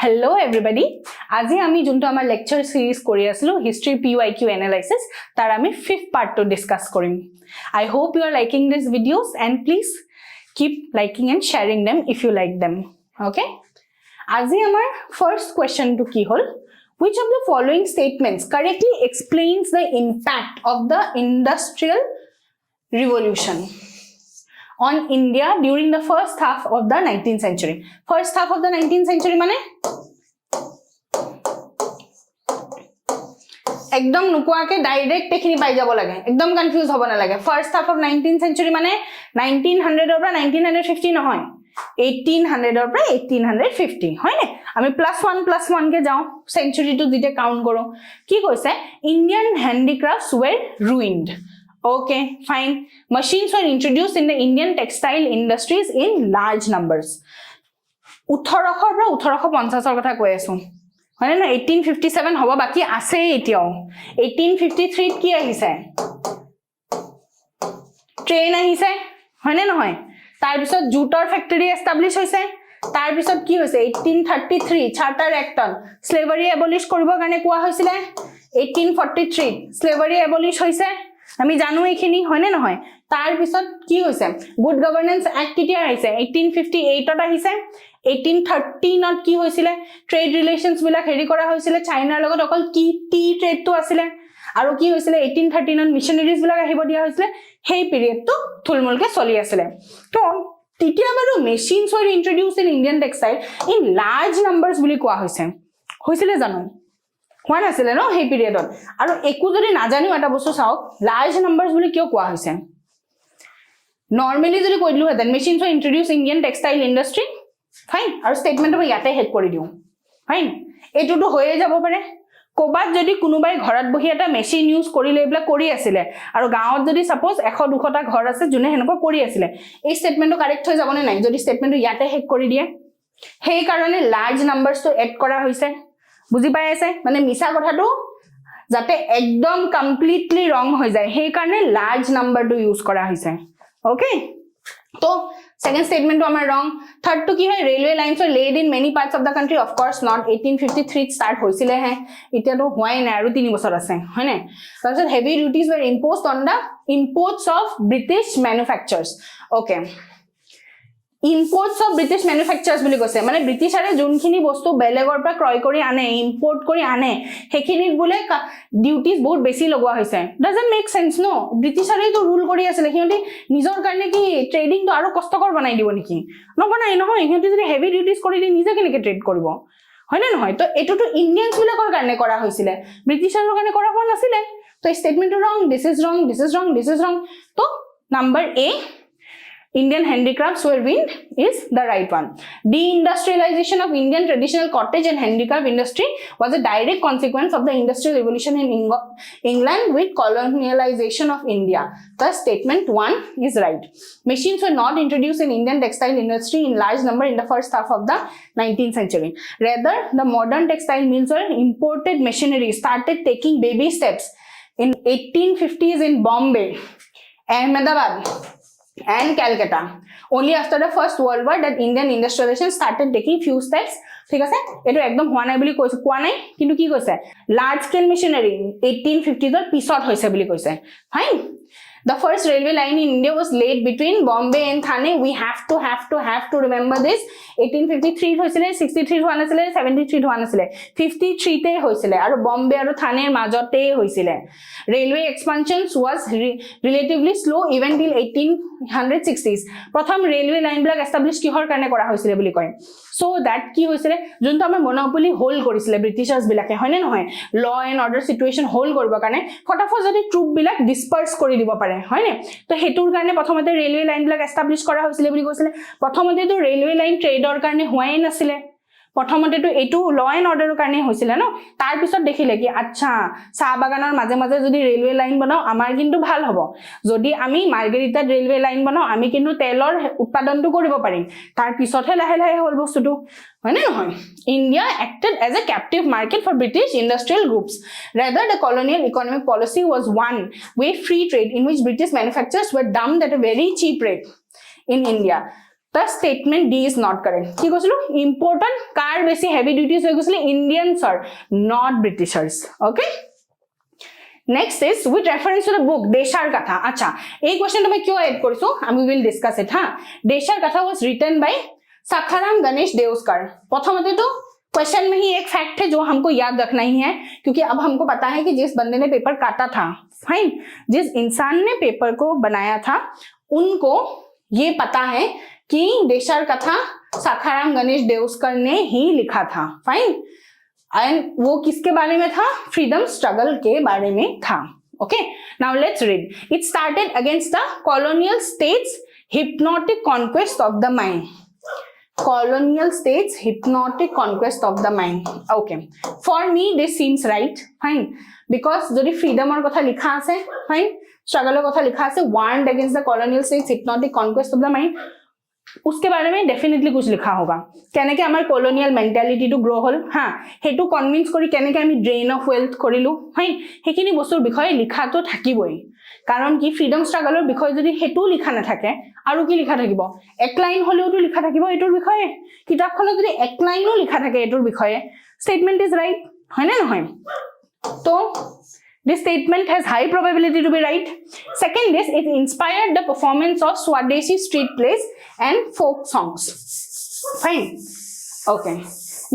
Hello everybody. আজি আমি যোনটো আমাৰ লেকচাৰ সিৰিজ কৰি আছিলো হিষ্ট্ৰী PYQ এনালাইসিস তাৰ আমি 5th পাৰ্ট to discuss কৰিম. I hope you are liking these videos and please keep liking and sharing them if you like them. Okay? আজি আমাৰ first question to কি হল? Which of the following statements correctly explains the impact of the Industrial Revolution on India during the first half of the 19th century? First half of the 19th century mane ekdom nukuake direct ekhini pai jabo lage, ekdom confuse hobo na lage. First half of 19th century mane 1900 or 1950 nohoy, 1800 or 1850 hoy ne. Ami +1 ke jao century to dite count koro. Ki koise Indian handicrafts were ruined. Okay, fine. Machines were introduced in the Indian textile industries in large numbers. 1800 ra 1850 kotha koi asu. Hoine na 1857 hoba baki ase etiao. 1853 ki ahise? Train ahise. Hoine na hoy. Tar bisot jutor factory establish hoise. Tar bisot ki hoise 1833 Charter Act on slavery abolish koribo kane koa hoisile. 1843 slavery abolish hoise. আমি জানো এখিনি হয়নে নহয় তার পিছত কি হৈছে good governance act কিতিয়া আহিছে 1858 ত আহিছে 1813 ত কি হৈছিলে ট্ৰেড ৰিলেশনস বিলাক হেৰি কৰা হৈছিলে চাইনাৰ লগত অকল কি টি ট্ৰেড তো আছিল আৰু কি হৈছিলে 1813 ত মিশনাৰিজ বিলাক আহিব দিয়া হৈছিলে সেই পিৰিয়ড তো থুলমুলকে চলি আছিল তো তেতিয়া বাৰু মেচিনস were introduced in Indian textile in large numbers বুলি কোৱা হৈছিলে জানো কোৱা নাছিলে ন সেই পিৰিয়ডত আৰু একো যদি নাজানিও এটা বস্তু চাওক লাৰ্জ নাম্বাৰস বুলি কিয় কোৱা হৈছে নরমালি যদি কইলো হেতেন মেচিনস were introduced in Indian textile industry fine আৰু স্টেটমেন্টটো মই ইয়াতে হেড কৰি দিও ফাইন এটোটো হয়ে যাব পাৰে কোবাত যদি কোনোবাই ঘৰত বহি এটা মেচিন ইউজ কৰিলে এবলা কৰি আছিল আৰু গাঁৱত যদি সাপোজ 100 200 টা ঘৰ আছে জুনে হেনকৈ কৰি আছিল এই স্টেটমেন্টটো কাৰেক্ট হৈ যাব নে নাই যদি স্টেটমেন্টটো ইয়াতে হেড কৰি দিয়ে সেই কাৰণে লাৰ্জ নাম্বাৰসটো এড কৰা হৈছে বুজি পাই আছে মানে মিছা কথাটো যাতে একদম কমপ্লিটলি ৰং হৈ যায় সেই কাৰণে লাৰ্জ নাম্বাৰটো ইউজ কৰা হৈছে ওকে তো second statement to amar wrong third to ki hai railway lines are laid in many parts of the country of course not 1853 start hoisile hai etia to hoy na aru 3 bochor ase hoy na tarpor heavy duties were imposed on the imports of British manufacturers okay imports of British manufacturers বুলি কৈছে মানে ব্ৰিটিছাৰে যোনখিনি বস্তু বেলেগৰ পৰা ক্ৰয় কৰি আনে ইম্পোৰ্ট কৰি আনে হেখিনিত বুলে ডিউটিজ বহুত বেছি লগোৱা হৈছে ডাজন্ট মেক সেন্স নো ব্ৰিটিছাৰে তো ৰুল কৰি আছিল হিহঁতি নিজৰ কাৰণে কি ট্ৰেডিং তো আৰু কষ্টকৰ বনাই দিব নেকি নবনাই নহয় হিহঁতি যদি হেভি ডিউটিজ কৰি দি নিজে কেনেকৈ ট্ৰেড কৰিব হয় না নহয় তো এটো তো ইন্ডিয়ানছ বিলাকৰ কাৰণে কৰা হৈছিল ব্ৰিটিছাৰৰ কাৰণে কৰা হোৱা নাছিল তো স্টেটমেন্টটো ৰং দিস ইজ ৰং দিস ইজ ৰং দিস ইজ ৰং তো number A Indian handicrafts were ruined is the right one. Deindustrialization of Indian traditional cottage and handicraft industry was a direct consequence of the Industrial Revolution in England with colonialization of India. Thus, statement 1 is right. Machines were not introduced in Indian textile industry in large number in the first half of the 19th century. Rather, the modern textile mills or imported machinery started taking baby steps in 1850s in Bombay, Ahmedabad, and Calcutta. Only after the First World War that Indian industrialization started taking few steps. ঠিক আছে এটো একদম হোৱা নাই বুলি কৈছে কোৱা নাই কিন্তু কি কৈছে লাৰ্জ স্কেল মেচিনাৰী 1850 ৰ পিছত হৈছে বুলি কৈছে fine The first railway line in India was laid between Bombay and Thane. We have to remember this. 1853 হৈছিলে 63 হোৱা নাছিলে 73 হোৱা নাছিলে 53 তে হৈছিলে আৰু Bombay আৰু Thane মাজতে হৈছিলে Railway expansions was relatively slow even till 1860s. প্ৰথম railway line বিলাক establish কিহৰ কাৰণে কৰা হৈছিলে বুলি কয় so that কি হৈছিলে যোনটো আমাৰ মনোপলি হোল্ড কৰিছিলে ব্ৰিটিছাৰ্ছ বিলাকে হয়নে নহয় ল এণ্ড অৰ্ডাৰ সিচুৱেচন হোল্ড কৰিব কাৰণে ফটাফট যদি ট্ৰুপ বিলাক ডিসপাৰ্স কৰি দিব পাৰে হয়নে তো হেতুৰ কাৰণে প্ৰথমতে ৰেলৱে লাইন বিলাক এস্টাব্লিশ কৰা হৈছিলে বুলি কৈছিলে প্ৰথমতে তো ৰেলৱে লাইন ট্ৰেডৰ কাৰণে হোৱাই নাছিলে প্ৰথমতে তো এটো ল এণ্ড অৰ্ডাৰৰ কাৰণে হৈছিল ন তাৰ পিছত দেখিলে কি আচ্ছা চাহ বাগানৰ মাজে মাজে যদি ৰেলৱে লাইন বনাও আমাৰ কিন্তু ভাল হ'ব যদি আমি মাৰ্গেৰিটা ৰেলৱে লাইন বনাও আমি কিন্তু তেলৰ উৎপাদনটো কৰিব পাৰিম তাৰ পিছতহে লাহে লাহে হল বস্তুটো হয়নে নহয় India acted as a captive market for British industrial groups rather the colonial economic policy was one way free trade in which British manufacturers were dumped at a very cheap rate in India the statement D is not correct. কি কৈছিলো important কাৰ বেছি heavy duties হৈ গৈছিল Indians are not Britishers. Okay, next is with reference to the book Deshar Katha. acha ei question to mai kyo add korisu we will discuss it. Deshar Katha was written by Sakharam Ganesh Deuskar. प्रथमते तो question में ही एक fact है जो हमको याद रखना ही है, क्योंकि अब हमको पता है कि जिस बंदे ने पेपर काटा था, फाइन, जिस इंसान ने पेपर को बनाया था, उनको ये पता है कि देशर कथा साखाराम गणेश देउस्कर ने ही लिखा था, फाइन, एंड वो किसके बारे में था, फ्रीडम स्ट्रगल के बारे में था. Okay, now let's read. It started against the colonial states hypnotic conquest of the mind. Colonial states hypnotic conquest of the mind. Okay, for me this seems right, fine, because jodi freedom or kotha likha ase, fine, struggle or kotha likha ase, warned against the colonial states hypnotic conquest of the mind, उसके बारे में definitely कुछ लिखा होगा. केनेके आमार colonial mentality to grow whole, हाँ, हेतु कन्विन्स करी केनेके आमी ड्रेन ऑफ वेल्थ करिलु, फाइन, हेकिनि बस्তুर विषय लिखा तो থাকিবই. कारण कि फ्रीडम स्ट्रागलर विषय যদি হেতু লিখা না থাকে আৰু কি লিখা থাকিব, এক লাইন হলেও তো লিখা থাকিব এটোৰ বিষয়ে. কিতাপখনত যদি এক লাইনও লিখা থাকে এটোৰ বিষয়ে, স্টেটমেন্ট ইজ রাইট, হয় না নহয়? তো this statement has high probability to be right. Second is it inspired the performance of Swadeshi street plays and folk songs. Fine. Okay.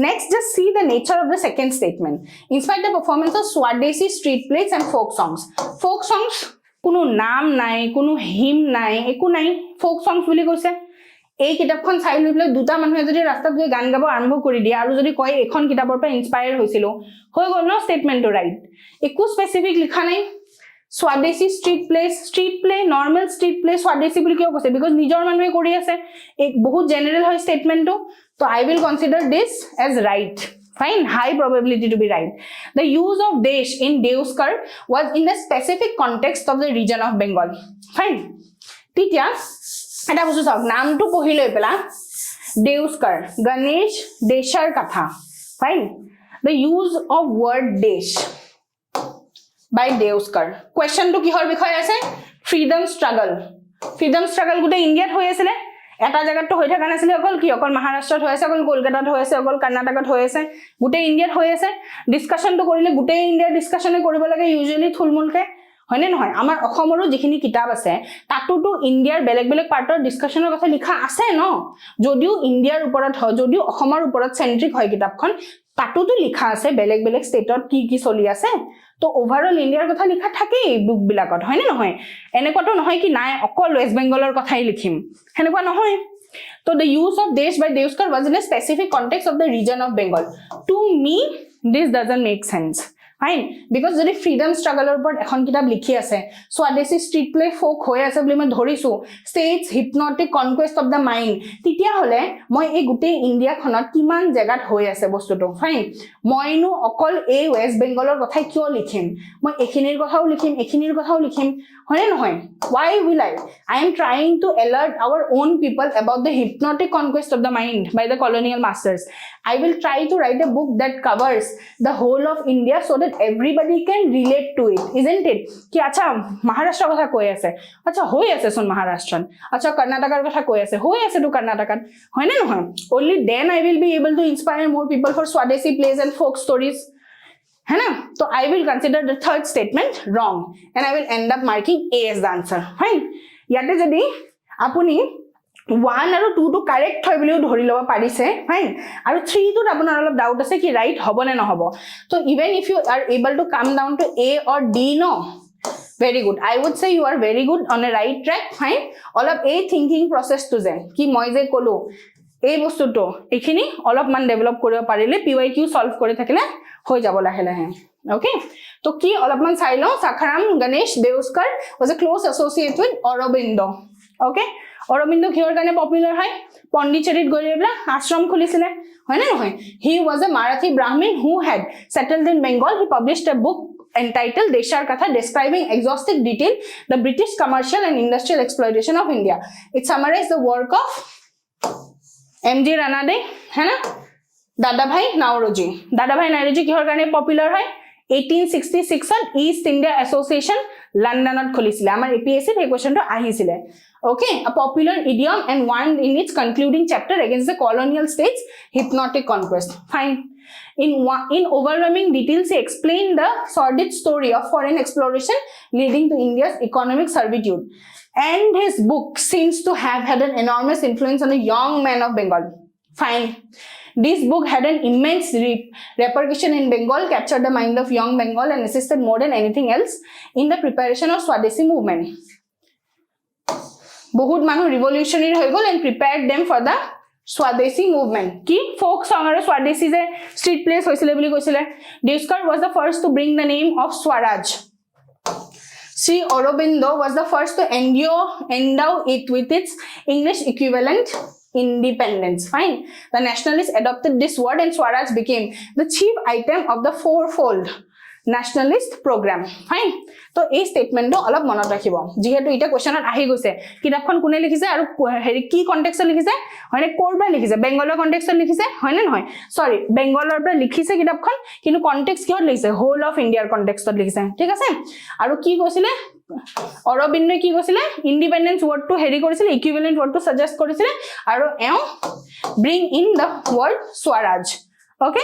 Next, just see the nature of the second statement. Inspired the performance of Swadeshi street plays and folk songs. Folk songs, কোনো নাম নাই, কোনো হিম নাই, একো নাই, folk songs বুলি কৈছে. এই কিতাপখন চাই লৈ পেলাই দুটা মানুহে যদি ৰাস্তাত গৈ গান গাব আৰম্ভ কৰি দিয়ে আৰু যদি কয় এখন কিতাপৰ পৰা ইনস্পায়াৰ হৈছিল, হৈ গ'ল ন স্টেটমেন্টটো ৰাইট. একো স্পেসিফিক লিখা নাই. Swadeshi street play, normal street play Swadeshi বুলি কিয় কৈছে, বিকজ নিজৰ মানুহে কৰি আছে, এক বহুত জেনেৰেল হয় স্টেটমেন্টটো. তো I will consider this as right. Fine, high probability to be right. The use of Desh in Deuskar was in the specific context of the region of Bengal. Fine. Titya, এটা বস্তু চাওক, নামটো পঢ়ি লৈ পেলা, Deuskar, Ganesh Deshar Katha. Fine. The use of word Desh by Deuskar. Question to কিহৰ বিষয় আছে? Freedom struggle. Freedom struggle গুটে ইন্ডিয়াত হৈ আছিল, এটা জায়গাত হৈ থকা নাছিল, অকল কি অকল মহাৰাষ্ট্ৰত হৈ আছে, অকল কলকাতাত হৈ আছে, অকল কৰ্ণাটকত হৈ আছে, গুটে ইন্ডিয়াত হৈ আছে. ডিসকাশনটো কৰিলে গুটে ইন্ডিয়াৰ ডিসকাশনে কৰিব লাগে ইউজুৱেলি থুলমুলকে, হয়নে নহয়? আমাৰ অসমৰো যিখিনি কিতাপ আছে তাতোটো ইন্ডিয়াৰ বেলেগ বেলেগ পাৰ্টৰ ডিসকাশনৰ কথা লিখা আছে ন, যদিও ইন্ডিয়াৰ ওপৰত হয়, যদিও অসমৰ ওপৰত সেন্ট্ৰিক হয় কিতাপখন, তাতোটো লিখা আছে বেলেগ বেলেগ ষ্টেটত কি কি চলি আছে. তো ওভাৰঅল ইন্ডিয়াৰ কথা লিখা থাকেই বুক বিলাকত, হয়নে নহয়? এনেকুৱাটো নহয় কি নাই অকল ওয়েস্ট বেংগলৰ কথাই লিখিম, হেনেকুৱা নহয়. তো the use of Desh by Deuskar was in a specific context of the region of Bengal. To me, this doesn't make sense. Fine, because যদি ফ্রিডম স্ট্ৰাগলৰ ওপৰত এখন কিতাপ লিখি আছে, স্বাদেশী স্ট্ৰীট প্লে ফোক হৈ আছে বুলি মই ধৰিছো, ষ্টেটস হিপনটিক কনকুৱেষ্ট অফ দা মাইণ্ড, তেতিয়া হলে মই এই গোটেই ইণ্ডিয়াখনত কিমান জেগাত হৈ আছে বস্তুটো. ফাইন, মইনো অকল এই ওয়েস্ট বেংগলৰ কথা কিয় লিখিম, মই এখিনিৰ কথাও লিখিম, এখিনিৰ কথাও লিখিম, হয়নে নহয়? Why will I am trying to alert our own people about the hypnotic conquest of the mind by the colonial masters. I will try to write a book that covers the whole of India so that everybody can relate to it, isn't it? Ki acha Maharashtra kotha koi ase, acha hoi ase son Maharashtran, acha Karnatakar kotha koi ase, hoi ase to Karnatakat, hoy na nohoy? Only then I will be able to inspire more people for Swadeshi plays and folk stories. है ना? तो I will consider the third statement wrong and I will end up marking A as the answer. Fine. ইয়াতে যদি আপুনি 1 আৰু 2 টো correct হয় বুলিও ধৰি লব পাৰিছে, ফাইন, আৰু 3 টোত আপোনাৰ অলপ ডাউট আছে কি ৰাইট হ'ব নে নহব. তো even if you are able to come down to A or D, no, very good. I would say you are very good on a right track. Fine. অলপ এই থিংকিং প্ৰসেস টু যে কি মই যে কলো এই বস্তুটো এখিনি অলপ মান ডেভেলপ কৰিব পাৰিলে PYQ সলভ কৰি থাকিলে হৈ যাব লাহে লাহে. Okay, তো কি অলপমান চাই লওঁ. Sakharam Ganesh Deuskar was a close associate with Aurobindo. Okay, Aurobindo কিহৰ কাৰণে পপুলাৰ হয়? পণ্ডিচেৰীত গৈ পেলাই আশ্ৰম খুলিছিলে, হয় না নহয়? He was a Marathi Brahmin who had settled in Bengal. He published a book entitled Deshar Katha describing exhaustive detail the British commercial and industrial exploitation of India. It summarized the work of MG Ranade, है ना, दादा भाई नावरोजी. दादा भाई नावरोजी किहर কাৰণে popular হয়? 1866 ত East India association লন্ডনত খুলিছিলে আমাৰ APS-C এই কোৱেশ্চনটো আহিছিলে okay a popular idiom and one in its concluding chapter against the colonial states hypnotic conquest fine in overwhelming details he explained the sordid story of foreign exploration leading to India's economic servitude and his book seems to have had an enormous influence on the young men of Bengal fine this book had an immense repercussion in Bengal captured the mind of young Bengal and assisted more than anything else in the preparation of Swadeshi movement बहुत मानु revolutionary হৈ গল and prepared them for the Swadeshi movement ki folk song আৰু Swadeshi যে street place হৈছিলে বুলি কৈছিলে Deuskar was the first to bring the name of Swaraj Sri Aurobindo was the first to endow it with its English equivalent independence fine the nationalists adopted this word and Swaraj became the chief item of the fourfold nationalist program fine তো এই স্টেটমেন্টটো অলপ মনত ৰাখিব যেহেতু এটা কোৱেশ্চনত আহি গৈছে কিতাপখন কোনে লিখিছে আৰু হেৰি কি কনটেক্সটত লিখিছে হয়নে কৰবা লিখিছে বেংগলৰ কনটেক্সটত লিখিছে হয়নে নহয় সৰি বেংগলৰ পৰা লিখিছে কিতাপখন কিন্তু কনটেক্সট কিহত লিখিছে হোল অফ ইন্ডিয়াৰ কনটেক্সটত লিখিছে ঠিক আছে আৰু কি কৈছিলে অৰবিন্দই কি কৈছিলে ইন্ডিপেন্ডেন্স ওয়াৰ্ডটো হেৰি কৰিছিল ইকুইভ্যালেন্ট ওয়াৰ্ডটো সাজেস্ট কৰিছিল আৰু এও bring in the word Swaraj okay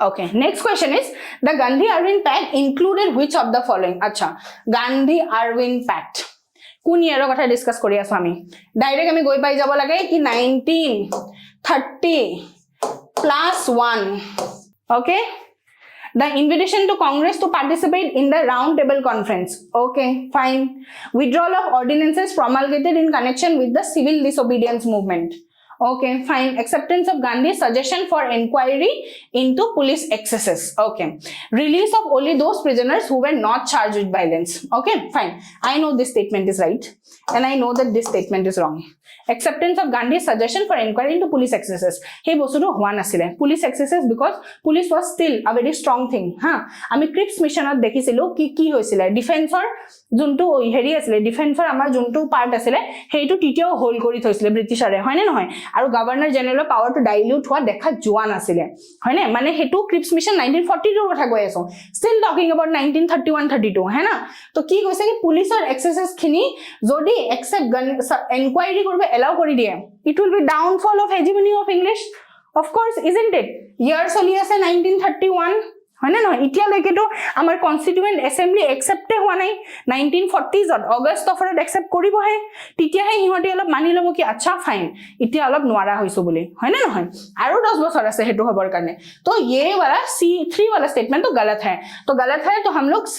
Okay, next question is the Gandhi-Irwin Pact included which of the following? Acha, Gandhi-Irwin Pact. কোন ইয়াৰৰ কথা ডিসকাস কৰি আছো আমি ডাইৰেক্ট আমি গৈ পাই যাব লাগে কি 1930 plus 1 okay the invitation to Congress to participate in the round table conference okay fine withdrawal of ordinances promulgated in connection with the civil disobedience movement okay fine acceptance of Gandhi's suggestion for inquiry into police excesses okay release of only those prisoners who were not charged with violence okay fine I know this statement is right and I know that this statement is wrong acceptance of Gandhi's suggestion for inquiry into police excesses hey bosudo howa nasile police excesses because police was still a very strong thing ha ami Cripps mission ot dekhisilu ki hoisile defense or juntu heri asile defense or amar juntu part asile heitu titio hold kori thoisile british are hoyne nohoy আৰু governor জেনেৰেলৰ power two dilute হোৱা দেখা যোৱা নাছিলে হয়নে মানে হেতু Cripps mission 1942 কথা কৈ আছো still talking about 1931 32 है ना तो কি কৈছে কি পুলিচৰ এক্সেসেস খিনি যদি একসেপ্ট এনকুৱাইৰি কৰিব এলাউ কৰি দিয়ে it will be downfall of hegemony of English of course isn't it year চলি আছে 1931 হয়নে নহয় ইতিয়া লৈকেটো আমাৰ কনস্টিটিউয়েন্ট এসেম্বলি একসেপ্টে হোৱা নাই 1940s ত আগষ্ট অফৰত একসেপ্ট কৰিব হে তিতিয়াহে হিহতি অলপ মানি লব কি আচ্ছা ফাইন ইতিয়া অলপ নোৱাৰা হৈছো বুলি হয়নে নহয় আৰু 10 বছৰ আছে হেতু হবৰ কাৰণে তো ये वाला C3 वाला स्टेटमेंट तो गलत है तो हम लोग C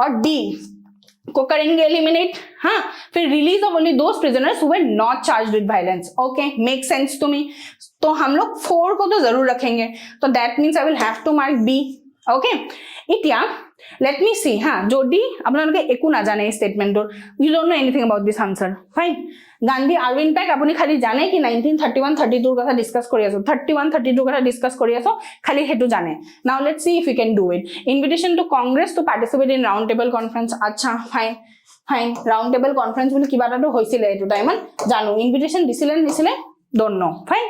और D को करेंगे एलिमिनेट हाँ फिर release of only those prisoners who were not charged with violence okay make sense to me तो हम लोग 4 को तो जरूर रखेंगे तो that means I will have to mark B okay इतिया लेट मी सी हाँ जोडी आपनलोके एकु ना जाने statement you don't know anything about this answer fine Gandhi Irwin pact আপুনি খালি জানে কি 1931 32 কথা ডিসকাস কৰি আছো 31 32 কথা ডিসকাস কৰি আছো খালি হেতু জানে now let's see if you can do it invitation to Congress to participate in round table conference আচ্ছা ফাইন রাউন্ড টেবল কনফারেন্স বুলি কিবা এটা হৈছিলে এটো টাইমত জানো ইনভিটেশন দিছিলে don't know fine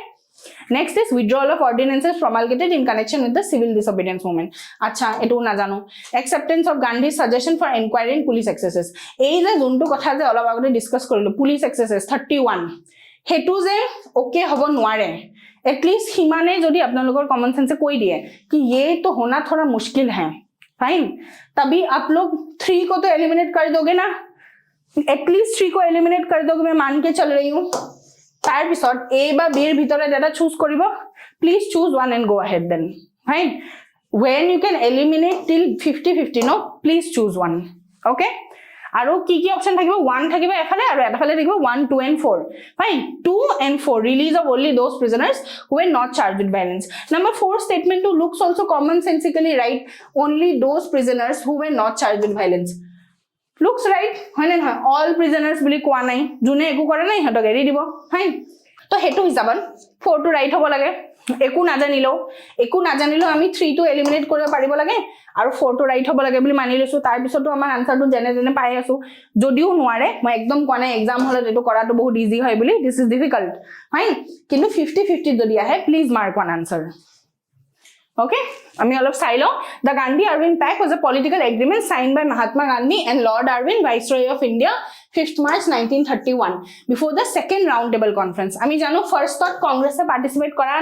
Next is withdrawal of ordinances promulgated in connection with the civil disobedience movement. Acha, etu na jano. Acceptance of Gandhi's suggestion for inquiry in police excesses. Ei je juntu kotha je olop agote discuss korilu police excesses 31. Hetu je okay hobo nware. At least himane jodi apnalogor common sense koi diye ki ye to hona thoda mushkil hai. Fine. Tabhi aap log 3 ko to eliminate kar doge na. At least 3 ko eliminate kar doge main मान के चल रही हूं. तार पिছত ए बा B ৰ ভিতৰে যেটা choose কৰিব please choose one and go ahead then fine when you can eliminate till 50-50 no please choose one okay আৰু কি কি অপচন থাকিব 1 থাকিব এফালে আৰু এটাফালে থাকিব 1 2 and 4 fine 2 and 4 release of only those prisoners who were not charged with violence number 4 statement to looks also common sensically right only those prisoners who were not charged with violence looks right হয় না all prisoners বুলি কোৱা নাই জুনে একো কৰে নাই হতক এৰি দিব ফাইন তো হেতু হিচাপত 4 টু ৰাইট হ'ব লাগে একো নাজানিলো আমি 3 টু এলিমিনেট কৰিব পাৰিব লাগে আৰু 4 টু ৰাইট হ'ব লাগে বুলি মানি লৈছো তাৰ পিছতো আমাৰ আনসাৰটো জেনে পাই আছো যদিও নোৱাৰে মই একদম কোৱা নাই এক্সাম হলত এটো কৰাটো বহুত ইজি হয় বুলি দিস ইজ ডিফিকাল্ট ফাইন কিন্তু 50-50 যদি আহে please mark one answer Okay, আমি অলপ চাই লওঁ the Gandhi Irwin Pact was a political agreement signed by Mahatma Gandhi and Lord Irwin, Viceroy of India, 5th March 1931 before the second round table conference. আমি জানো first thought Congress participate কৰা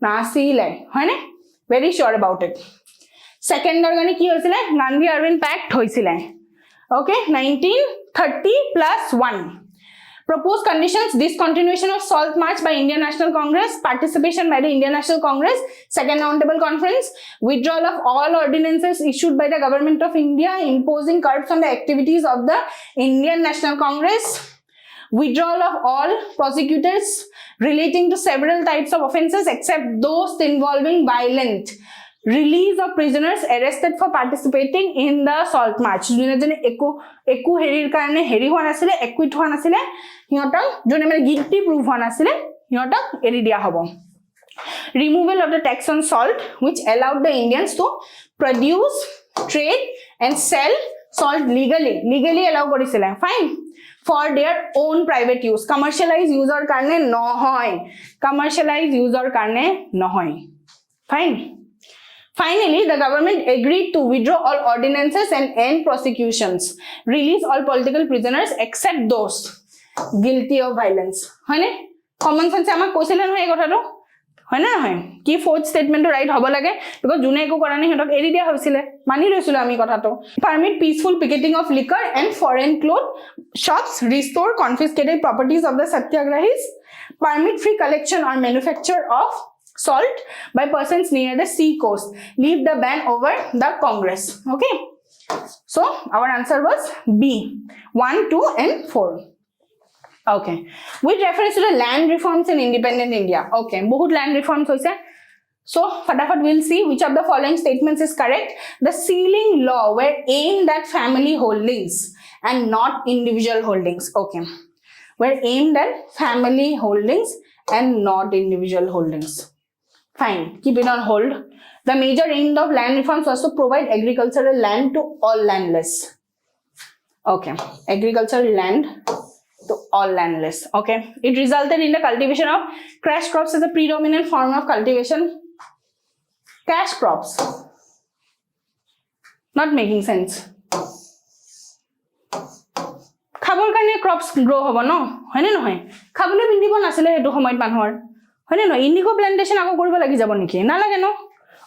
নাছিলে হয়নে very sure about it. Second কাৰণে কি হৈছিলে Gandhi Irwin Pact হৈছিলে. Okay, 1930 plus 1. Proposed conditions: discontinuation of Salt March by Indian National Congress, participation by the Indian National Congress, second roundtable conference, withdrawal of all ordinances issued by the government of India imposing curbs on the activities of the Indian National Congress, withdrawal of all prosecutors relating to several types of offences except those involving violence, release of prisoners arrested for participating in the Salt March. jone eku herir karone heri howa nasile acquit howa nasile hiotak jone mane guilty proof howa nasile hiotak eri dia hobo. Removal of the tax on salt which allowed the Indians to produce, trade and sell salt legally allow korisile. Fine, for their own private use. Commercialized user karone nohoy. Fine. Finally, the government agreed to withdraw all ordinances and end prosecutions, release all political prisoners except those guilty of violence. হয়নে common sense আমাক কৈছিলে নহয় এই কথাটো হয় না নহয় কি fourth statement right হ'ব লাগে because জুনে একো কৰা নাই হেতক এৰি দিয়া হৈছিলে মানি লৈছিল আমি কথাটো. Permit peaceful picketing of liquor and foreign cloth shops, restore confiscated properties of the satyagrahis, permit free collection or manufacture of salt by persons near the sea coast, leave the ban over the Congress. Okay, so our answer was B, 1, 2 and 4. Okay, with reference to the land reforms in independent India. Okay, bahut land reforms hoise. So fatafat we'll see which of the following statements is correct. The sealing law were aimed at family holdings and not individual holdings. Okay, were aimed at family holdings and not individual holdings. Fine, keep it on hold. The major aim of land reforms was to provide agricultural land to all landless. Okay, agricultural land to all landless. Okay, it resulted in the cultivation of cash crops as a predominant form of cultivation. Cash crops, not making sense. খাবৰ কাৰণে crops grow হ'ব ন হয়নে নহয় খাবলৈ পিন্ধিব নাছিলে হেতু সময়ত মানুহৰ হয়নে নহয় ইন্ডিগো প্লান্টেশন আগো কৰিব লাগি যাব নেকি না লাগে ন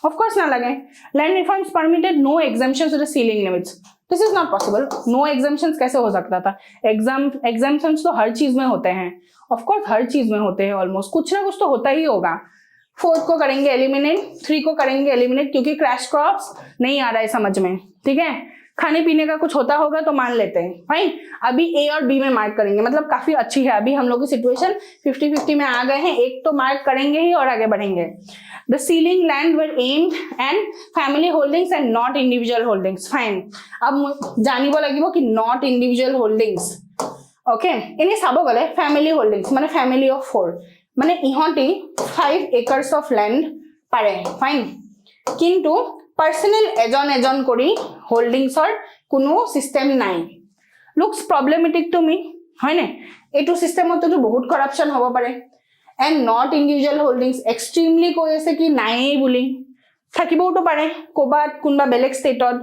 of course na lage. Land reforms permitted no exemptions to the ceiling limits. This is not possible. No exemptions kaise ho sakta tha? Exemptions to har cheez mein hote hain. Of course har cheez mein hote hain almost. Kuch na kuch to hota hi hoga. 4th को करेंगे eliminate, 3 को करेंगे eliminate क्योंकि crash crops नहीं आ रहा है समझ में. ठीक है, खाने पीने का कुछ होता होगा तो मान लेते हैं. फाइन, अभी ए और बी में मार्क करेंगे मतलब काफी अच्छी है. अभी हम लोग की सिचुएशन 50-50 में आ गए हैं. एक तो मार्क करेंगे ही और आगे बढ़ेंगे. The sealing land were aimed and family holdings and not individual holdings. Fine. अब जानिबो লাগিব कि not individual holdings. Okay. इन्हें साबो गले family holdings माने family of 4. माने इहोंटी 5 acres of land पारे. Fine. किंतु personal एजन करी holdings और कुनो system नाई. Looks problematic to me. है ने? एटू system में तो बहुत corruption होगा पारे. And not individual holdings extremely কৈ আছে কি নাই বুলি থাকিবও তো পারে কোবাত কোনবা বেলেগ স্টেটত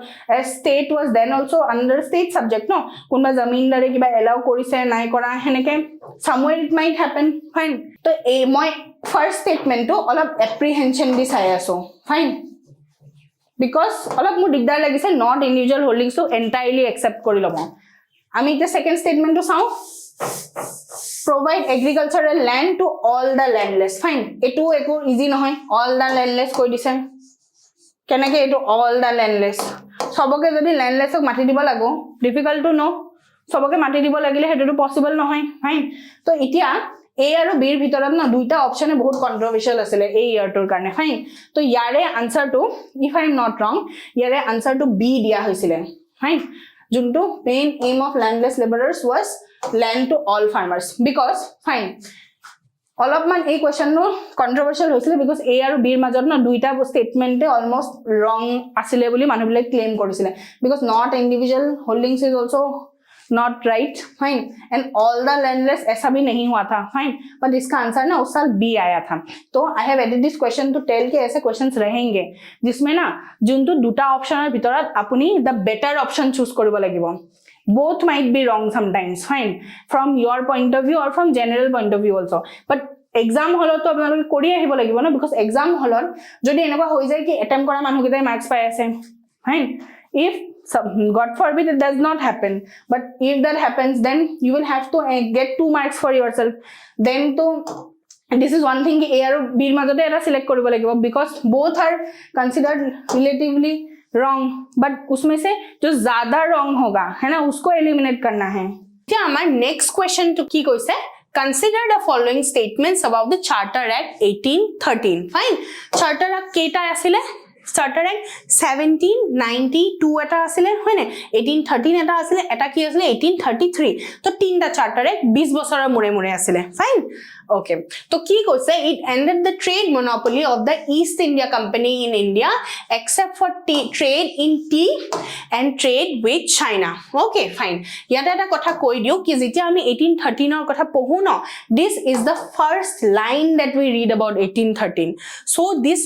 state was then also under state subject no কোনবা জমিনদারে কিবা এলাও কৰিছে নাই কৰা হেনেকে somewhere it might happen. Fine, তো এই মই first statement to অলপ apprehension দি চাই আছো. Fine, because অলপ মোৰ দিগদাৰ লাগিছে not individual holdings to entirely accept কৰি লব. আমি এটা second statement to চাও. Provide agricultural land to all the landless. Fine, etu eko easy nohoy all the landless koi dise kenake etu all the landless soboke jodi landless ok mati dibo lago difficult to know soboke mati dibo lagile hetu possible nohoy. Fine, to etia a aru b er bitorat na duita option e bahut controversial asile ei year tor karone. Fine, to yare answer to if I am not wrong yare answer to b dia hoisile. Fine, junto main aim of landless laborers was land to all farmers because fine all of man a question no controversial hoisile because a aru b er major na duita statement e almost wrong asile boli manu bile claim korisile because not individual holdings is also not right, fine. And all the landless ऐसा भी नहीं हुआ था, fine. But इसका answer ना उस साल B आया था. तो I have added this question to tell कि ऐसे questions रहेंगे जिसमें ना जोनটো दुटा ऑप्शনৰ ভিতৰত আপুনি the better option choose কৰিব লাগিব. Both might be wrong sometimes, fine, from your point of view or from general point of view also. But exam hallতো আপোনালোকে কৰি আহিব লাগিব না, because exam hallত যদি এনেকুৱা হৈ যায় কি attempt কৰা মানুহকেইটাই marks পাই আছে, fine. If God forbid it does not happen, but if that happens, then you will have to get 2 marks for yourself. Then to this is one thing कि A और B মাজতে এটা select কৰিব লাগিব, because both are considered relatively wrong, but उसमें से जो ज़्यादा wrong होगा है ना उसको eliminate करना है. क्या हमारा next question तो की कोई से Consider the following statements about the Charter Act 1813. Fine. Charter Act केटा आसिले? Charter Act 1792 এটা আছিলে হয়নে 1813 এটা আছিলে এটা কি আছিলে 1833 তো তিনটা Charter Act 20 বছৰৰ মুৰে মুৰে আছিলে ফাইন ওকে তো কি কৈছে it ended the trade monopoly of the East India Company in India except for trade in tea and trade with China okay fine ইয়াতে এটা কথা কৈ দিও কি যেতিয়া আমি 1813 ৰ কথা পঢ়ো ন this is the first line that we read about 1813 so this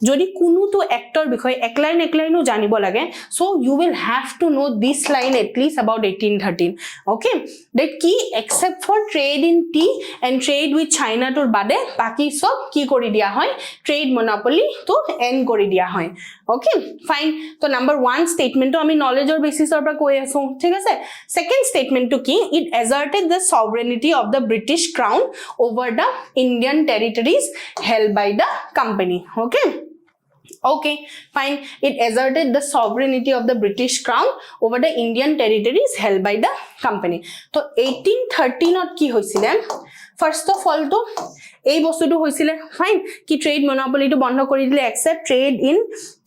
যদি কোনো তো actor বিষয় এক লাইনও জানিব লাগে so you will have to know this line at least about 1813 okay that কি except for trade in tea and trade with China তোৰ বাদে বাকি সব কি কৰি দিয়া হয় trade monopoly তো end কৰি দিয়া হয় okay fine তো number 1 statement তো আমি knowledge or basisৰ পৰা কৈ আছো ঠিক আছে second statement to কি it asserted the sovereignty of the British crown over the Indian territories held by the company okay Okay, fine. It asserted the sovereignty of the British crown over the Indian territories held by the company. So 1813 ot ki hoisile first of all to এই বস্তুটো হৈছিলে fine কি trade মনোপলিটো বন্ধ কৰি দিলে except trade in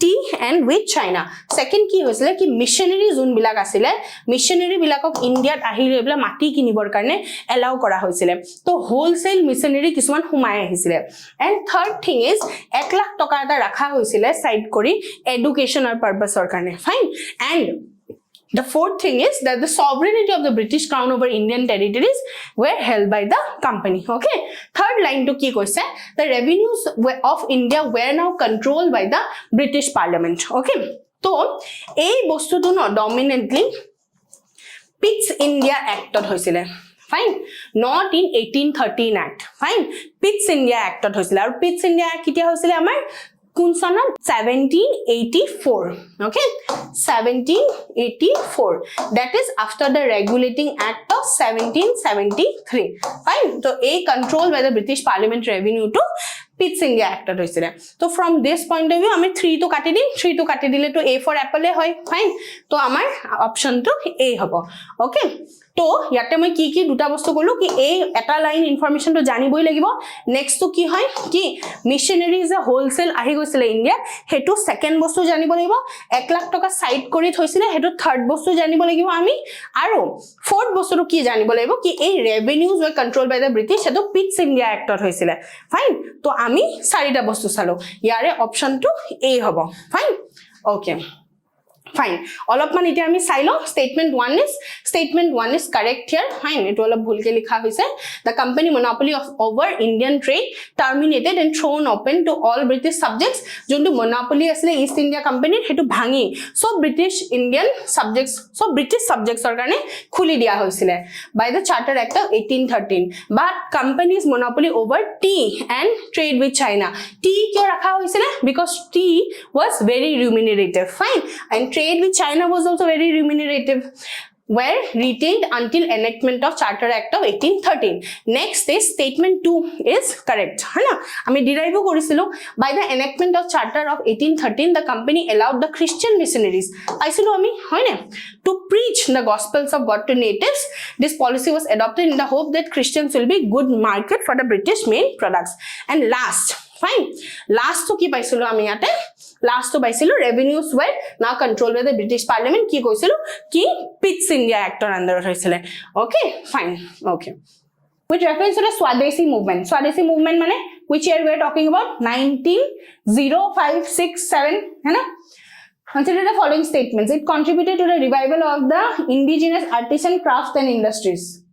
tea and with China second কি হৈছিলে কি মিশনাৰী জোন বিলাক আছিল মিশনাৰী বিলাকক ইন্ডিয়াত আহিলে এবলা মাটি কিনিবৰ কাৰণে এলাউ কৰা হৈছিলে তো হোলসেল মিশনাৰী কিছুমান হুমাই আহিছিলে and third thing is 1 lakh টকা এটা ৰাখা হৈছিলে সাইড কৰি এডুকেশনৰ পাৰপাসৰ কাৰণে fine and The fourth thing is that the sovereignty of the British crown over Indian territories were held by the company. Okay. Third line to ki koise the revenues of India were now controlled by the British Parliament. Okay. So, ei bostu to no dominantly Pitt's India Act ot hoisile. Fine. Not in 1813 Act. Fine. Pitt's India Act ot hoisile. Aru Pitt's India Act kitia hoisile amar কোন সনত 1784 okay 1784 that is after the regulating act of 1773 fine so a control by the British Parliament revenue to Pitt's India Act hoisile so from this point of view ami 3 to kati dim 3 to kati dile to a for apple hoy fine so amar option to a hobo okay তো ইয়াতে মই কি দুটা বস্তু কলো কি এই এটা লাইন ইনফরমেশন তো জানিবই লাগিব নেক্সট তো কি হয় কি মিশনাৰীজ এ হোলসেল আহি গৈছিল ইন্ডিয়া হেতু সেকেন্ড বস্তু জানিব লাগিব 1 লাখ টকা সাইড কৰি থৈছিল হেতু থাৰ্ড বস্তু জানিব লাগিব আমি আৰু ফোৰ্থ বস্তুটো কি জানিব লাগিব কি এই revenues were control by the British হেতু পিটস ইন্ডিয়া এক্টত হৈছিল ফাইন তো আমি চাৰিটা বস্তু চালো ইয়াৰে অপশন টু এ হ'ব fine okay Fine. All of man ite ami sailo statement 1 is correct here. Fine. It all bhul ke likha hoise. The company monopoly of over Indian trade terminated and thrown open to all British subjects. Jontu monopoly asile East India Company hetu bhangi. So British subjects or karone khuli dia hoisile by the Charter Act of 1813. But company's monopoly over tea and trade with China. Tea kyo rakha hoisile because tea was very remunerative. Fine. And trade with China was also very remunerative were retained until enactment of Charter Act of 1813 next is statement 2 is correct hana ami derive korisilo by the enactment of Charter of 1813 the company allowed the Christian missionaries aisilo ami hoine to preach the gospels of God to natives this policy was adopted in the hope that Christians will be good market for the British main products and last fine last to ki paisilo ami ate last to paisilo revenues were now controlled by the British Parliament ki koisilo ki Pitt's India Act or under hoisile okay fine okay with reference to the Swadeshi movement mane which year we are talking about 190567 hai na Consider the following statements. It contributed to the revival of the indigenous artisan crafts and industries.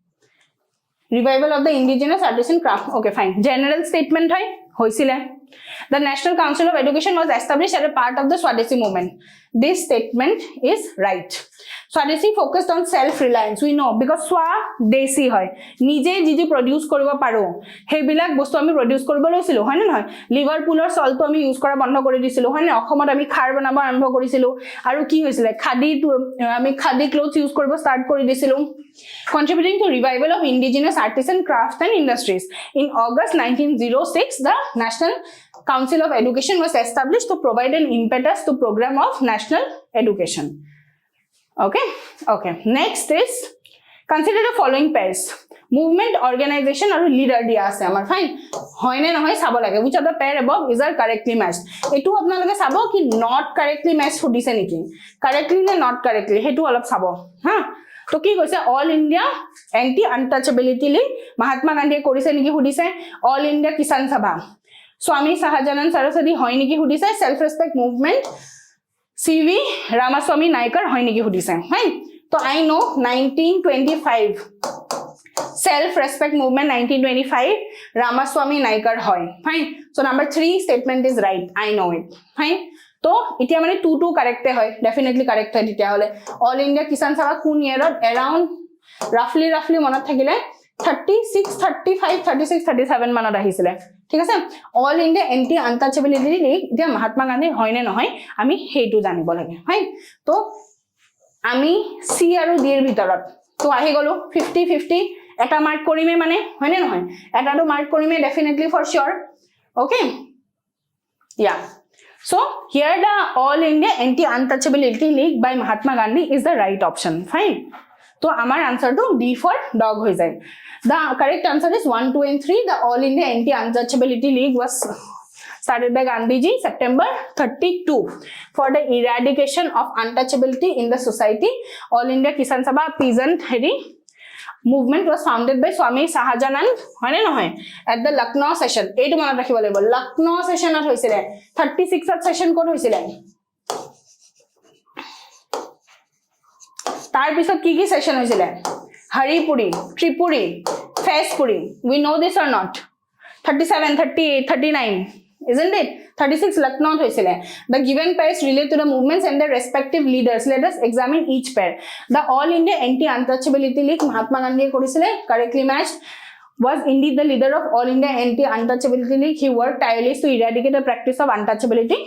Revival of the indigenous artisan craft. Okay, fine. General statement hai hoisile. The National Council of Education was established as a part of the Swadeshi movement. This statement is right. Swadeshi focused on self-reliance. We know because Swadeshi hoy. Nije jiji produce koribo paro. Hebilak bostu ami produce koribo loisilu. Hoy na hoy. Liverpool or salt to ami use kora bondho kori disilu. Hoy na Okhomot ami khar banaba arambho korisilu. Aru ki hoisile? Ami khadi clothes use koribo start kori disilu. Contributing to revival of indigenous artisan crafts and industries. In August 1906, the National Council of Education was established to provide an impetus to program of national education. Okay. Next is consider the following pairs. Movement, organization, or leader dia ase amar fine. Hoy na noy sabo lage. Which of the pair above is are correctly matched? Etu apnaloke sabo ki not correctly matched hodise niki. Correctly ne not correctly. Hetu olop sabo. Ha. তো কি কৈছে all India anti untouchability league Mahatma গান্ধীয়ে কৰিছে নেকি সুধিছে all India Kisan সভা স্বামী শাহজাহান সৰস্বতী হয় নেকি সুধিছে সেলফ ৰেসপেক্ট মুভমেন্ট সিভি ৰামাস্বামী নাইকাৰ হয় নেকি সুধিছে ফাইন তো I know 1925 self respect movement 1925 Ramaswamy Naikar hoy fine so number 3 statement is right I know it fine तो इतिया माने 2 correct है definitely correct है इतिया होले all India Kisan Sabha kun year around roughly मनत থাকিলে 36 35 36 37 माনত আহিছিলে ঠিক আছে all India anti untouchability league ইতিয়া মহাত্মা গান্ধী হয় নে নহয় আমি হেইটো জানিব লাগে ফাইন তো আমি সি আৰু ডি এৰ ভিতৰত তো আহি গলো 50 50 এটা মাৰ্ক কৰিমে মানে হয় নে নহয় এটাটো mark Karim definitely for sure okay yeah so here the all India anti untouchability league by Mahatma Gandhi is the right option fine so amar answer to D for dog hoy jay the correct answer is 1 2 and 3 the all India anti untouchability league was started by Gandhiji September 32 for the eradication of untouchability in the society all India Kisan Sabha peasant heri movement was founded by Swami Sahajanand হয় না নহয় at the Lucknow session এইটো মনত ৰাখিব লাগিব Lucknow session at হৈছিল 36 at session code হৈছিল তাৰ পিছত কি session হৈছিল Haripuri Tripuri Faispuri we know this or not 37 38 39 isn't it 36 Lucknow hoisile the given pairs relate to the movements and their respective leaders let us examine each pair the all India anti untouchability league Mahatma Gandhi korisile correctly matched was indeed the leader of all India anti untouchability league he worked tirelessly to eradicate the practice of untouchability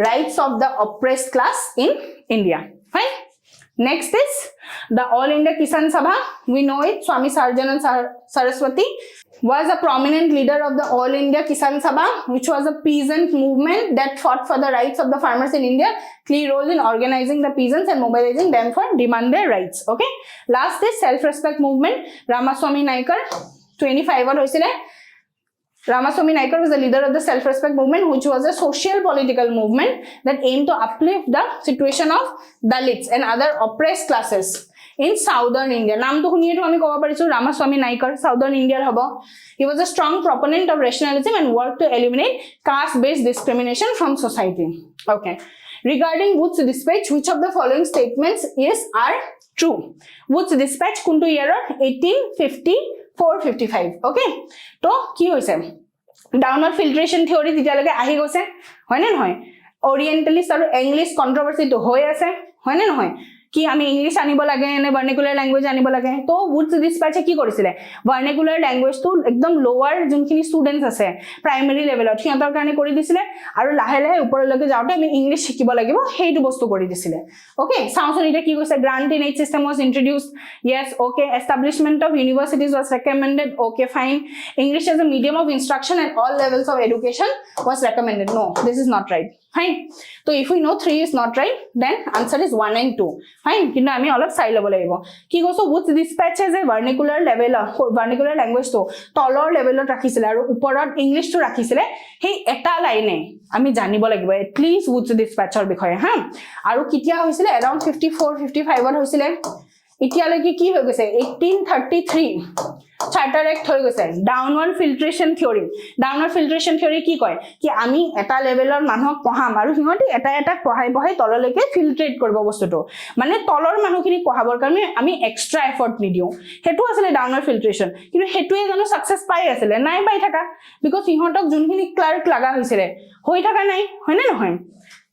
rights of the oppressed class in India fine next is the all India Kisan Sabha we know it Swami Sahajanand Saraswati was a prominent leader of the all India Kisan Sabha which was a peasant movement that fought for the rights of the farmers in India key role in organizing the peasants and mobilizing them for demand their rights okay last is self respect movement Ramaswamy Naikar 25 or hoisile Ramaswamy Naikar was the leader of the self respect movement which was a social political movement that aimed to uplift the situation of Dalits and other oppressed classes in southern India নাম তো শুনিয়ে তো আমি কব পাৰিছো Ramaswamy Naikar southern India হবো he was a strong proponent of rationalism and worked to eliminate caste based discrimination from society okay regarding Wood's dispatch which of the following statements are true Wood's dispatch kuntu year 1854-55 okay to ki hoise downward filtration theory titialage ahi gose hoy na noy orientalist aru english controversy to hoy ase hoy na noy কি আমি English আনিব লাগে নে vernacular language আনিব লাগে তো Woods ডিসপ্যাচে কি কৰিছিলে ভাৰ্নাকুলাৰ ল্যাঙ্গুয়েজ তো একদম লোৱাৰ যোনখিনি স্টুডেন্টস আছে প্ৰাইমাৰী লেভেলত সিহঁতৰ কাৰণে কৰি দিছিলে আৰু লাহে লাহে ওপৰলৈকে যাওঁতে আমি ইংলিশ শিকিব লাগিব হেইটো বস্তু কৰি দিছিলে ওকে সাউন্ডস এটা কি কৈছে grant in aid system was introduced yes okay establishment of universities was recommended okay fine english as a medium of instruction at all levels of education was recommended no this is not right fine so if we know 3 is not right then answer is 1 and 2 fine কিন্তু আমি অলপ চাই লব লাগিব কি কৈছো Wood's dispatch যে vernacular level vernacular language তো তলৰ লেভেলত ৰাখিছিলে আৰু ওপৰত ইংলিশ তো ৰাখিছিলে হেই এটা লাইনে আমি জানিব লাগিব at least Wood's dispatchৰ বিষয়ে হা আৰু কিতিয়া হৈছিলে around 54 55 ত হৈছিলে এতিয়ালৈকে কি হৈ গৈছে 1833 চাৰ্টাৰ এক্ট হৈ গৈছে ডাউনৱাৰ্ড ফিল্ট্ৰেচন থিওৰি কি কয় কি আমি এটা লেভেলৰ মানুহক পঢ়াম আৰু সিহঁতে এটা এটা পঢ়াই তললৈকে ফিল্ট্ৰেট কৰিব বস্তুটো মানে তলৰ মানুহখিনি পঢ়াবৰ কাৰণে আমি এক্সট্ৰা এফৰ্ট নিদিও হেতু আছিল ডাউনৱাৰ্ড ফিল্ট্ৰেচন কিন্তু হেতুৱে জানো সাকসেস পাই আছিল নাই পাই থাকা বিকজ সিহঁতক যোনখিনি ক্লাৰ্ক লাগা হৈছিল হৈ থাকা নাই হয়নে নহয়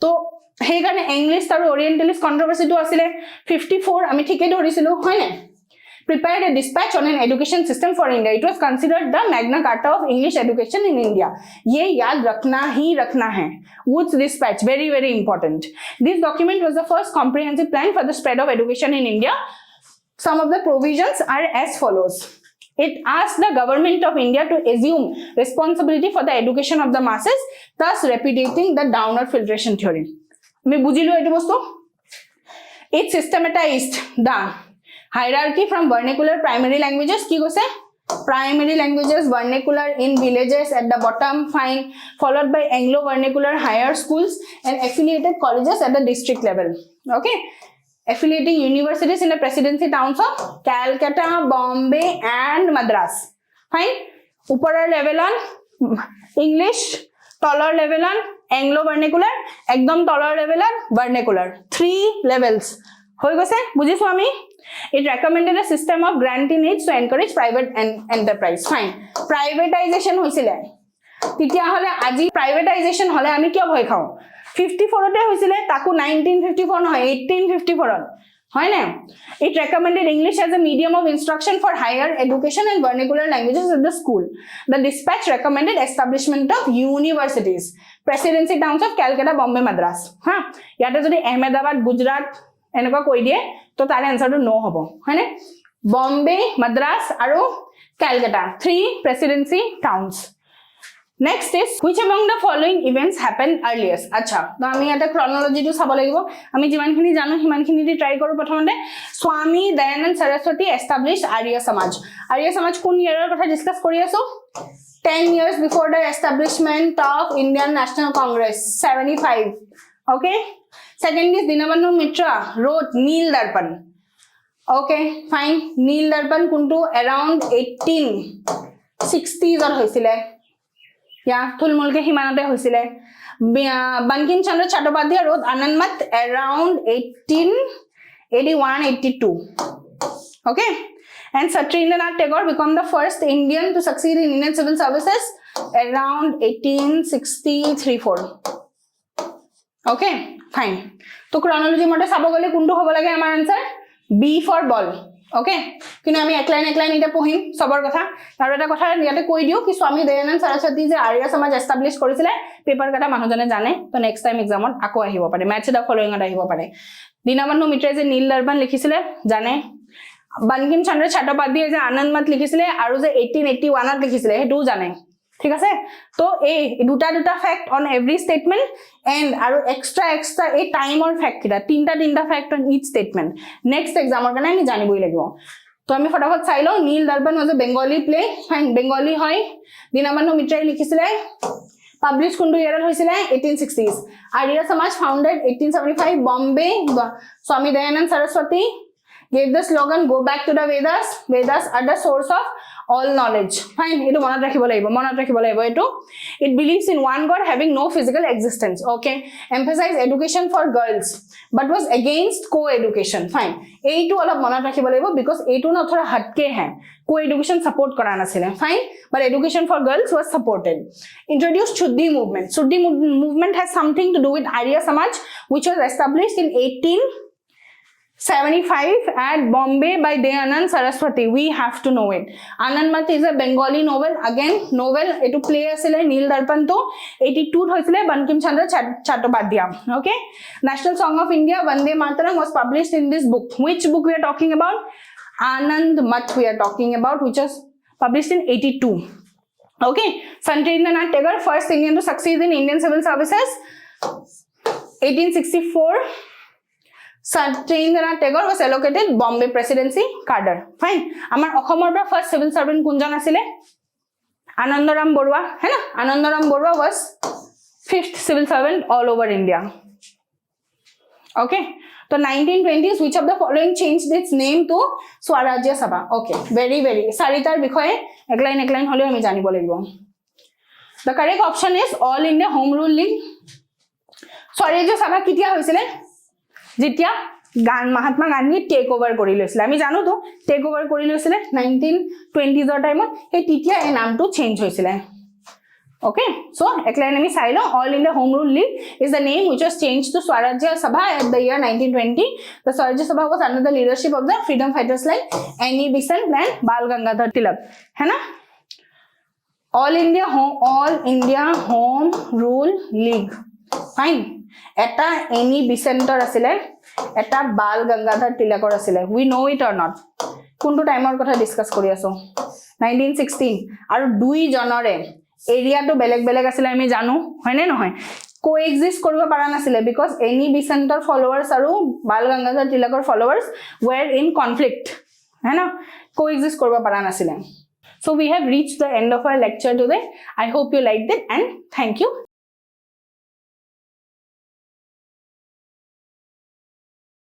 তো সেই কাৰণে ইংলিছ আৰু ওৰিয়েন্টালিস্ট কন্ট্ৰভাৰ্সিটো আছিল 54 আমি ঠিকই ধৰিছিলো হয়নে prepared a dispatch on an education system for India. It was considered the Magna Carta of English education in India. ये याद रखना है. Wood's dispatch, very, very important. This document was the first comprehensive plan for the spread of education in India. Some of the provisions are as follows. It asked the government of India to assume responsibility for the education of the masses, thus repudiating the downward filtration theory. Me bujilo etu bostu. It systematized the hierarchy from vernacular primary languages ki goise primary languages vernacular in villages at the bottom fine followed by anglo vernacular higher schools and affiliated colleges at the district level okay affiliating universities in the presidency towns of Calcutta Bombay and Madras fine uparar level on English taller level on anglo vernacular ekdom taller level on vernacular 3 levels hoi goise bujisu ami It recommended a system of granting aid to encourage private enterprise. Fine. Privatization hoisile. Titia hole aji privatization hole ami kiya bhoy khao. 54 te hoisile taku 1954 noy 1854 hoy na. It recommended English as a medium of instruction for higher education and vernacular languages at the school. The dispatch recommended establishment of universities. Presidency towns of Calcutta, Bombay, Madras. Ha. Yate jodi Ahmedabad, Gujarat এনেকুৱা কৈ দিয়ে তো তাৰ আনসাৰটো নো হ'ব হয়নে বম্বে মাদ্ৰাজ আৰু Kolkata 3 presidency towns next is which among the following events happened earliest acha তো আমি এটা chronology টো চাব লাগিব আমি যিমানখিনি জানো হিমানখিনি দি ট্ৰাই কৰো প্ৰথমতে স্বামী Dayanand Saraswati established arya samaj কোন ইয়াৰৰ কথা ডিসকাস কৰি আছো 10 years before the establishment of Indian National Congress 75 okay second is Dinabanu Mitra wrote Neel Darpan okay fine Neel Darpan kuntu around 1860s or hoisile ya thulmulke himanate hoisile Bankim Chandra Chattopadhyay wrote Anand Math around 1881-82 okay and Satyendra Tagore became the first Indian to succeed in Indian civil services around 1863-4 okay fine to chronology mode sabo gole kuntu hobo lage amar answer B for ball okay kinu ami ek line ita pohim sabor kotha aru eta kotha yate koi diu ki Swami Dayanand Saraswati je Arya Samaj establish korisile paper kata manujone jane to next time exam ot ako ahibo pare match the following ot ahibo pare Dinabanu Mitra je Neel Darpan likhisile jane Bankim Chandra Chattopadhyay je Anand Math likhisile aru je 1881 ot likhisile hetu jane ঠিক আছে তো এই দুটা fact on every statement and আর extra এই টাইমৰ fact কিটা তিনটা fact on each statement next এক্সামৰ কাৰণে আমি জানিবই লাগিব তো আমি ফটাফট চাই লও Neel Darpan was a Bengali play fine Bengali হয় দিনাবানু মিত্ৰাই লিখিছিলে পাবলিশ কোনটো ইয়াৰত হৈছিল 1860s আৰ্য সমাজ ফাউন্ডেড 1875 বম্বে স্বামী Dayanand Saraswati gave the slogan go back to the Vedas are the source of all knowledge fine etu monat rakhibo laibo etu it believes in one god having no physical existence okay emphasize education for girls but was against co-education fine eitu alop monat rakhibo laibo because etu na thora hatke hai co-education support kora nasile fine but education for girls was supported introduced Shuddhi movement has something to do with Arya Samaj which was established in 1875 at Bombay by Dayanand Saraswati. We have to know it. Anand Math is a Bengali novel. Again, novel. Etu play asile Neel Darpan to 82 hoisile Bankim Chandra Chattopadhyay. Okay. National Song of India Vande Mataram was published in this book. Which book we are talking about? Anand Math we are talking about, which was published in 82. Okay. Satyendra Tagore, first Indian to succeed in Indian civil services. 1864. Satyendra Tagore was allocated Bombay Presidency cadre. Fine. Amar Okhomor pra first civil servant kunjan asile? Anandaram Borua. Hai na? Anandaram Borua was 5th civil servant all over India. Okay. तो 1920s which of the following changed its name to Swarajya Sabha? Okay, very চাৰিটাৰ বিষয়ে এক line হলেও আমি জানিব লাগিব. The correct option is All India Home Rule League. Swarajya Sabha কেতিয়া হৈছিলে? যেতিয়া মহাত্মা গান্ধী টেক ওভাৰ কৰি লৈছিলে. আমি জানো তো টেক ওভাৰ কৰি লৈছিলে 1920s ৰ টাইমত, সেই তেতিয়া এই নামটো চেঞ্জ হৈছিলে. Okay, so ek line ami sai lo. All India Home Rule League is the name which was changed to Swarajya Sabha at the year 1920. The Swarajya Sabha was under the leadership of the freedom fighters like Annie Besant and Bal Gangadhar Tilak. है ना? All India Home Rule League. Fine. Eta Annie Besantor asile, eta Bal Gangadhar Tilakor asile. We know it or not? Kuntu time or kotha discuss kori aso. 1916. Aru dui jonore area তো বেলেগ আছিল আমি জানো হয়নে নহয় coexist কৰিব পাৰা নাছিলে বিকজ এনি বিসেন্টৰ ফলোৱাৰ্স আৰু Bal Gangadhar তিলকৰ ফলোৱাৰ্স where in conflict है ना কোএক্সিস্ট কৰিব পাৰা নাছিলে so we have reached the end of our lecture today I hope you liked it and thank you